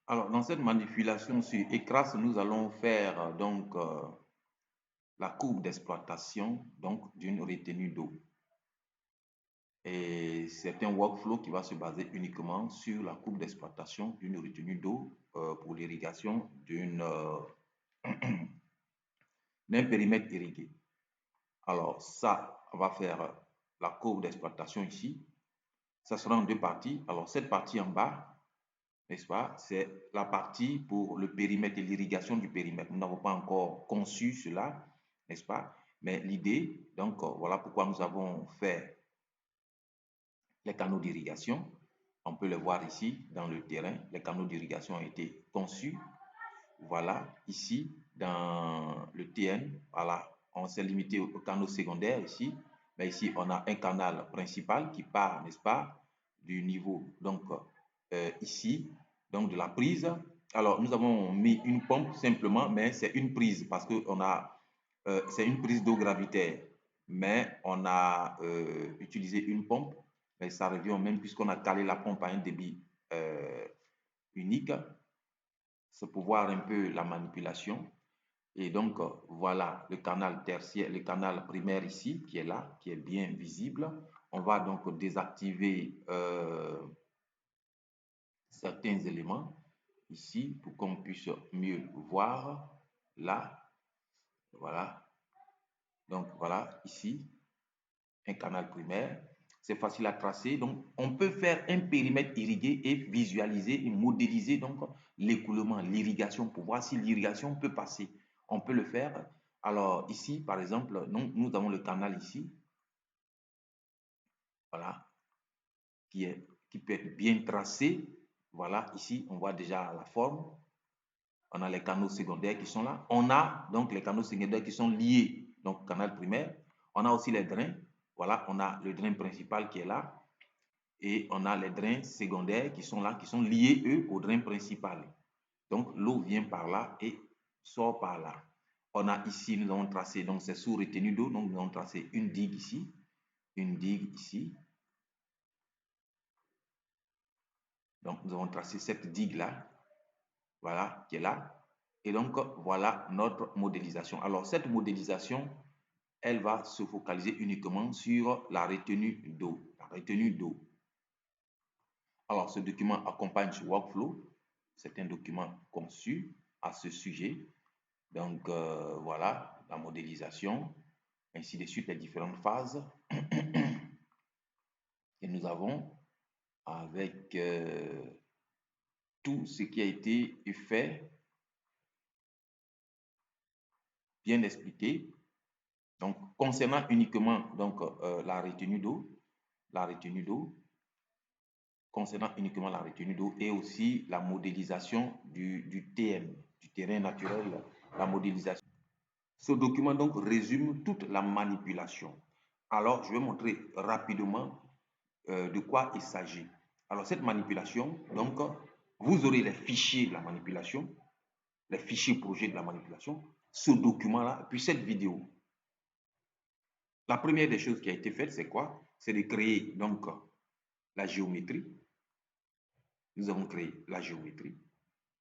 Alors, dans cette manipulation sur ECRAS, nous allons faire la courbe d'exploitation d'une retenue d'eau. Et c'est un workflow qui va se baser uniquement sur la courbe d'exploitation d'une retenue d'eau pour l'irrigation d'un périmètre irrigué. Alors, ça, on va faire la courbe d'exploitation ici. Ça sera en deux parties. Alors, cette partie en bas, n'est-ce pas, c'est la partie pour le périmètre et l'irrigation du périmètre. Nous n'avons pas encore conçu cela, n'est-ce pas? Mais l'idée, donc, voilà pourquoi nous avons fait les canaux d'irrigation. On peut le voir ici dans le terrain. Les canaux d'irrigation ont été conçus. Voilà, ici, dans le TN, voilà, on s'est limité aux canaux secondaires ici. Mais ici, on a un canal principal qui part, n'est-ce pas, du niveau, donc, ici, donc de la prise. Alors, nous avons mis une pompe simplement, mais c'est une prise parce que c'est une prise d'eau gravitaire. Mais on a utilisé une pompe, mais ça revient au même puisqu'on a calé la pompe à un débit unique. C'est pour voir un peu la manipulation. Et donc, voilà le canal tertiaire, le canal primaire ici, qui est là, qui est bien visible. On va donc désactiver certains éléments ici pour qu'on puisse mieux voir. Là, voilà. Donc, voilà, ici, un canal primaire. C'est facile à tracer. Donc, on peut faire un périmètre irrigué et visualiser et modéliser donc l'écoulement, l'irrigation pour voir si l'irrigation peut passer. On peut le faire. Alors, ici, par exemple, nous avons le canal ici. Voilà, qui peut être bien tracé. Voilà, ici, on voit déjà la forme. On a les canaux secondaires qui sont là. On a donc les canaux secondaires qui sont liés donc au canal primaire. On a aussi les drains. Voilà, on a le drain principal qui est là. Et on a les drains secondaires qui sont là, qui sont liés, eux, au drain principal. Donc, l'eau vient par là et sort par là. On a ici, nous avons tracé, donc c'est sous retenue d'eau, donc nous avons tracé une digue ici, une digue ici. Donc, nous avons tracé cette digue-là, voilà, qui est là. Et donc, voilà notre modélisation. Alors, cette modélisation, elle va se focaliser uniquement sur la retenue d'eau. La retenue d'eau. Alors, ce document accompagne ce workflow. C'est un document conçu à ce sujet. Donc, voilà, la modélisation, ainsi de suite, les différentes phases que nous avons avec tout ce qui a été fait, bien expliqué. Donc, concernant uniquement donc, la retenue d'eau, concernant uniquement la retenue d'eau et aussi la modélisation du TN, du terrain naturel, la modélisation. Ce document donc résume toute la manipulation. Alors, je vais montrer rapidement de quoi il s'agit. Alors, cette manipulation, donc, vous aurez les fichiers de la manipulation, les fichiers projets de la manipulation, ce document-là, puis cette vidéo. La première des choses qui a été faite, c'est quoi? C'est de créer donc la géométrie. Nous avons créé la géométrie.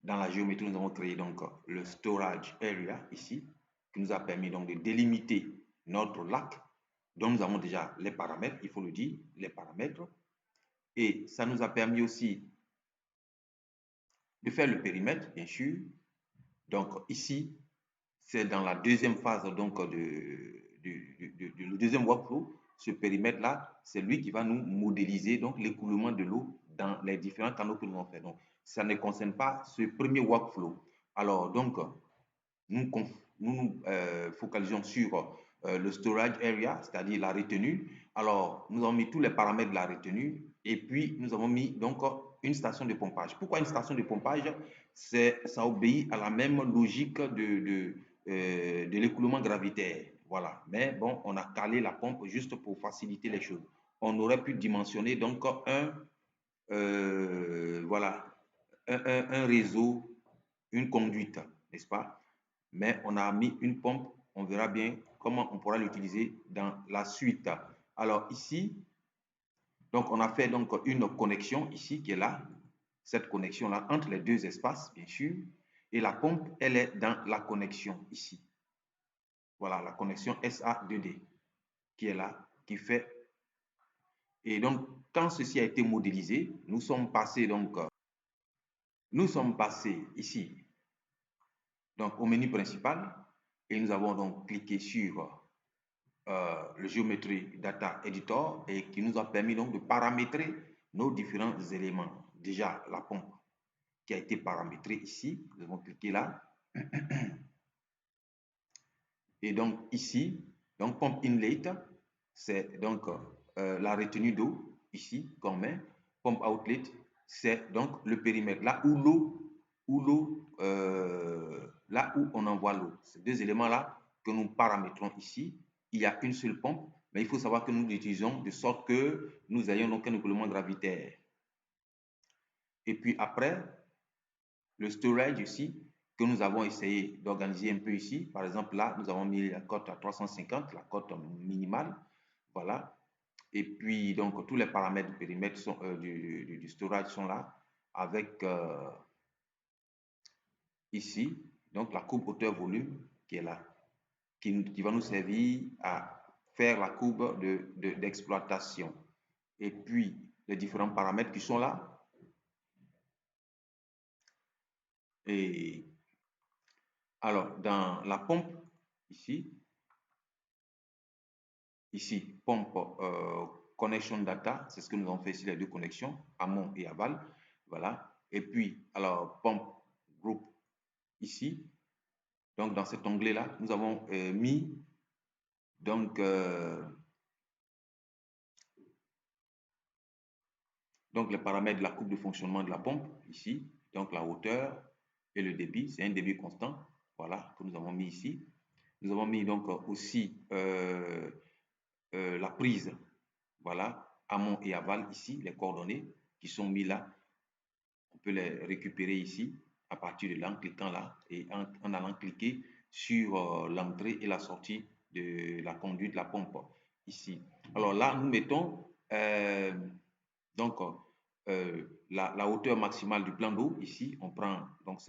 Dans la géométrie, nous avons créé donc le storage area ici, qui nous a permis donc de délimiter notre lac. Donc nous avons déjà les paramètres, il faut le dire, les paramètres. Et ça nous a permis aussi de faire le périmètre, bien sûr. Donc ici, c'est dans la deuxième phase donc le deuxième workflow. Ce périmètre-là, c'est lui qui va nous modéliser donc l'écoulement de l'eau dans les différents canaux que nous avons fait. Donc, ça ne concerne pas ce premier workflow. Alors, donc, nous nous focalisons sur le storage area, c'est-à-dire la retenue. Alors, nous avons mis tous les paramètres de la retenue et puis nous avons mis donc une station de pompage. Pourquoi une station de pompage? Ça obéit à la même logique de l'écoulement gravitaire. Voilà. Mais bon, on a calé la pompe juste pour faciliter les choses. On aurait pu dimensionner donc voilà, un réseau, une conduite, n'est-ce pas? Mais on a mis une pompe, on verra bien comment on pourra l'utiliser dans la suite. Alors ici, donc on a fait donc une connexion ici qui est là. cette connexion-là entre les deux espaces, bien sûr, et la pompe, elle est dans la connexion ici. Voilà, la connexion SA2D qui est là, qui fait. Et donc, quand ceci a été modélisé, nous sommes passés ici, donc au menu principal, et nous avons donc cliqué sur le Geometry Data Editor et qui nous a permis donc de paramétrer nos différents éléments. Déjà, la pompe qui a été paramétrée ici, nous avons cliqué là. Et donc ici, donc pompe inlet, c'est donc la retenue d'eau ici qu'on met. Pompe outlet, c'est donc le périmètre, là où on envoie l'eau. Ces deux éléments-là que nous paramétrons ici. Il y a une seule pompe, mais il faut savoir que nous l'utilisons de sorte que nous ayons donc un écoulement gravitaire. Et puis après, le storage ici, que nous avons essayé d'organiser un peu ici. Par exemple, là, nous avons mis la cote à 350, la cote minimale. Voilà. Et puis, donc, tous les paramètres du périmètre du storage sont là, avec ici, donc la courbe hauteur-volume qui est là, qui va nous servir à faire la courbe d'exploitation. Et puis, les différents paramètres qui sont là. Et alors, dans la pompe, ici, pompe connection data, c'est ce que nous avons fait ici, les deux connexions, amont et aval. Voilà. Et puis, alors, pompe groupe, ici. Donc, dans cet onglet-là, nous avons mis donc les paramètres de la courbe de fonctionnement de la pompe, ici. Donc, la hauteur et le débit, c'est un débit constant. Voilà, que nous avons mis ici. Nous avons mis donc aussi la prise, voilà, amont et aval ici, les coordonnées qui sont mis là. On peut les récupérer ici à partir de là en cliquant là et en allant cliquer sur l'entrée et la sortie de la conduite de la pompe ici. Alors là, nous mettons donc la hauteur maximale du plan d'eau ici. On prend donc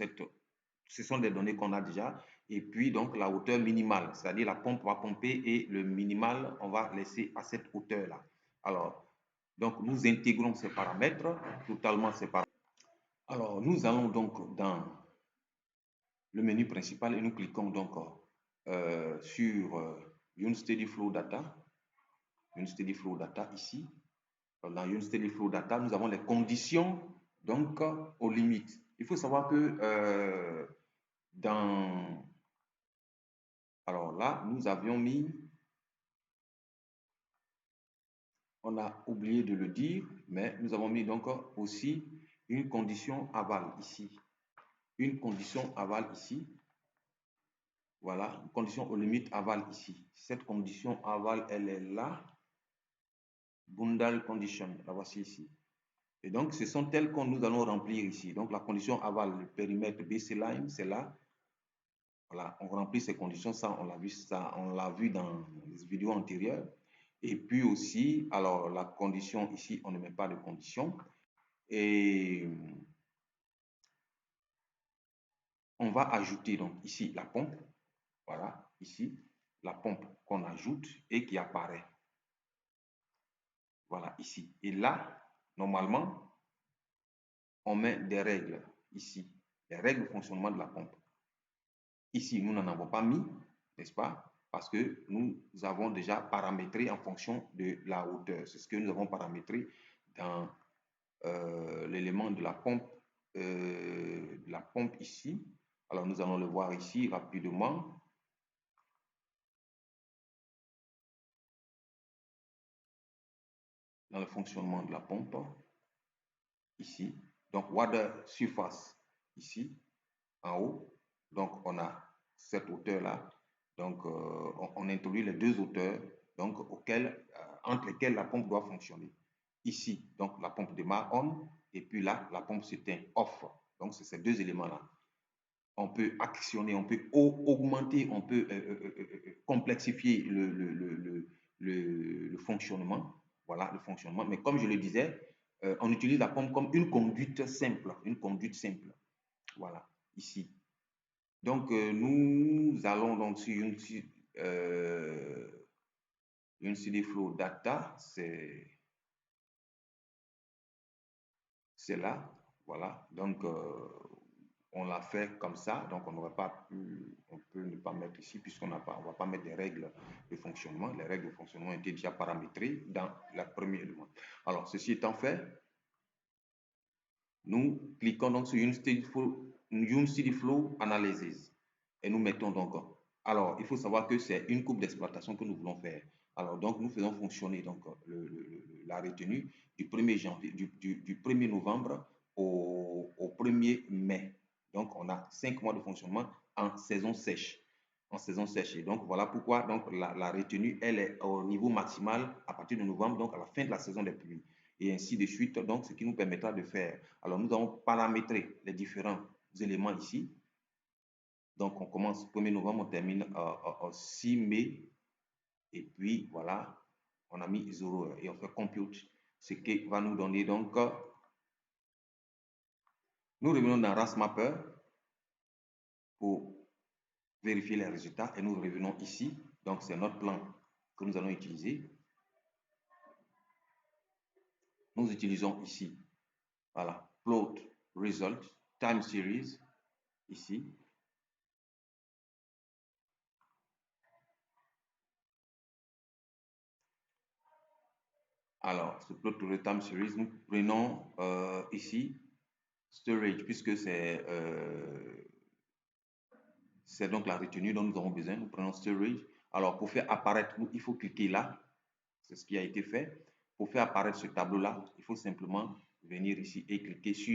ce sont des données qu'on a déjà. Et puis donc la hauteur minimale, c'est-à-dire la pompe va pomper et le minimal, on va laisser à cette hauteur-là. Alors, donc nous intégrons ces paramètres, totalement ces paramètres. Alors, nous allons donc dans le menu principal et nous cliquons donc sur Unsteady Flow Data. Unsteady Flow Data ici. Dans Unsteady Flow Data, nous avons les conditions donc aux limites. Il faut savoir que alors là, nous avions mis, on a oublié de le dire, mais nous avons mis donc aussi une condition aval ici. Une condition aval ici. Voilà, une condition aux limites aval ici. Cette condition aval, elle est là. Bundle condition, la voici ici. Et donc, ce sont telles que nous allons remplir ici. Donc, la condition aval, le périmètre BC line, c'est là. Voilà, on remplit ces conditions, ça, on l'a vu dans les vidéos antérieures. Et puis aussi, alors, la condition ici, on ne met pas de condition. Et on va ajouter donc ici la pompe. Voilà, ici, la pompe qu'on ajoute et qui apparaît. Voilà, ici. Et là, normalement, on met des règles ici, les règles de fonctionnement de la pompe. Ici, nous n'en avons pas mis, n'est-ce pas? Parce que nous avons déjà paramétré en fonction de la hauteur. C'est ce que nous avons paramétré dans l'élément de la pompe ici. Alors, nous allons le voir ici rapidement. Dans le fonctionnement de la pompe, ici. Donc, water surface, ici, en haut. Donc, on a cette hauteur-là. Donc, on introduit les deux hauteurs donc, entre lesquelles la pompe doit fonctionner. Ici, donc, la pompe démarre on, et puis là, la pompe s'éteint off. Donc, c'est ces deux éléments-là. On peut actionner, on peut augmenter, on peut complexifier le fonctionnement. Voilà, le fonctionnement. Mais comme je le disais, on utilise la pomme comme une conduite simple. Une conduite simple. Voilà, ici. Donc, nous allons donc sur une CD Flow Data, c'est là. Voilà. Donc, on l'a fait comme ça, donc on n'aurait pas pu, on peut ne pas mettre ici puisqu'on n'a pas, on va pas mettre des règles de fonctionnement. Les règles de fonctionnement étaient déjà paramétrées dans la première élément. Alors, ceci étant fait, nous cliquons donc sur Unity Flow Analysis et nous mettons donc. Alors, il faut savoir que c'est une courbe d'exploitation que nous voulons faire. Alors, donc, nous faisons fonctionner donc la retenue du 1er janvier, du 1er novembre au 1er mai. Donc, on a 5 mois de fonctionnement en saison sèche. En saison sèche. Et donc, voilà pourquoi donc, la retenue, elle est au niveau maximal à partir de novembre, donc à la fin de la saison des pluies. Et ainsi de suite, donc, ce qui nous permettra de faire. Alors, nous avons paramétré les différents éléments ici. Donc, on commence 1er novembre, on termine au 6 mai. Et puis, voilà, on a mis 0 et on fait compute. Ce qui va nous donner donc, nous revenons dans RAS Mapper pour vérifier les résultats et nous revenons ici. Donc, c'est notre plan que nous allons utiliser. Nous utilisons ici, voilà, plot result, time series, ici. Alors, ce plot to time series, nous prenons ici storage, puisque c'est donc la retenue dont nous avons besoin. Nous prenons storage. Alors, pour faire apparaître, il faut cliquer là. C'est ce qui a été fait. Pour faire apparaître ce tableau-là, il faut simplement venir ici et cliquer sur